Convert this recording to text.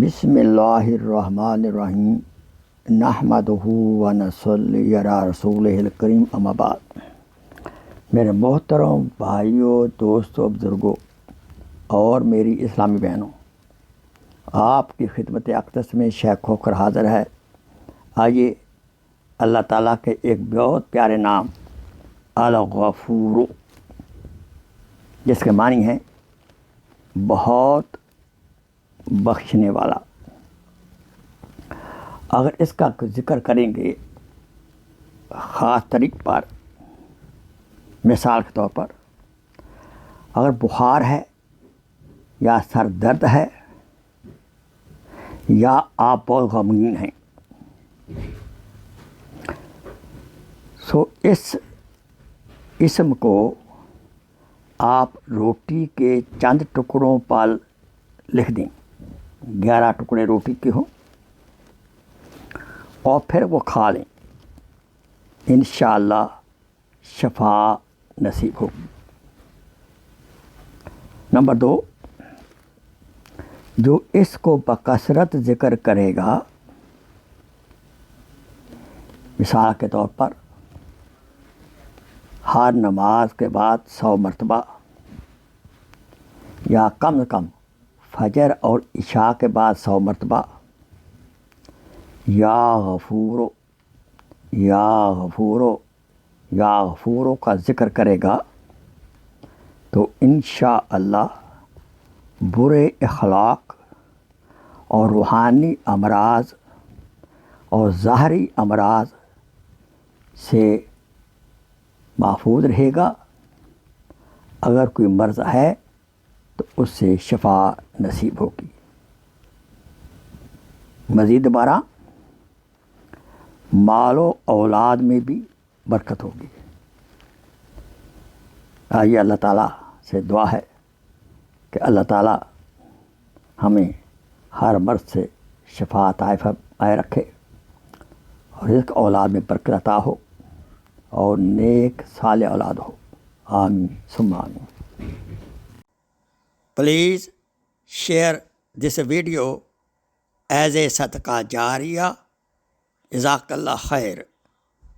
بسم اللہ الرحمن الرحیم نحمدہ و نصلی علی رسولہ الکریم اما بعد۔ میرے محترم بھائیوں، دوستوں، بزرگوں اور میری اسلامی بہنوں، آپ کی خدمت اقدس میں شیخ ہو کر حاضر ہے۔ آئیے اللہ تعالیٰ کے ایک بہت پیارے نام الغفور، جس کے معنی ہیں بہت بخشنے والا، اگر اس کا ذکر کریں گے خاص طریق پر، مثال کے طور پر اگر بخار ہے یا سر درد ہے یا آپ بہت غمگین ہیں، اس اسم کو آپ روٹی کے چند ٹکڑوں پر لکھ دیں، 11 ٹکڑے روٹی کے ہوں، اور پھر وہ کھا لیں، انشاءاللہ شفا نصیب ہوگی۔ نمبر 2، جو اس کو بکثرت ذکر کرے گا، مثال کے طور پر ہر نماز کے بعد 100 مرتبہ یا کم از کم فجر اور عشاء کے بعد 100 مرتبہ یا غفورو یا غفورو یا غفورو کا ذکر کرے گا تو انشاءاللہ برے اخلاق اور روحانی امراض اور ظاہری امراض سے محفوظ رہے گا۔ اگر کوئی مرض ہے تو اس سے شفا نصیب ہوگی۔ مزید بارہ مال و اولاد میں بھی برکت ہوگی۔ آئیے اللہ تعالیٰ سے دعا ہے کہ اللہ تعالیٰ ہمیں ہر مرض سے شفا عطا رکھے اور رزق اولاد میں برکت عطا ہو اور نیک صالح اولاد ہو، آمین ثم آمین۔ Please share this video as a صدقہ جاریہ۔ جزاک اللہ خیر۔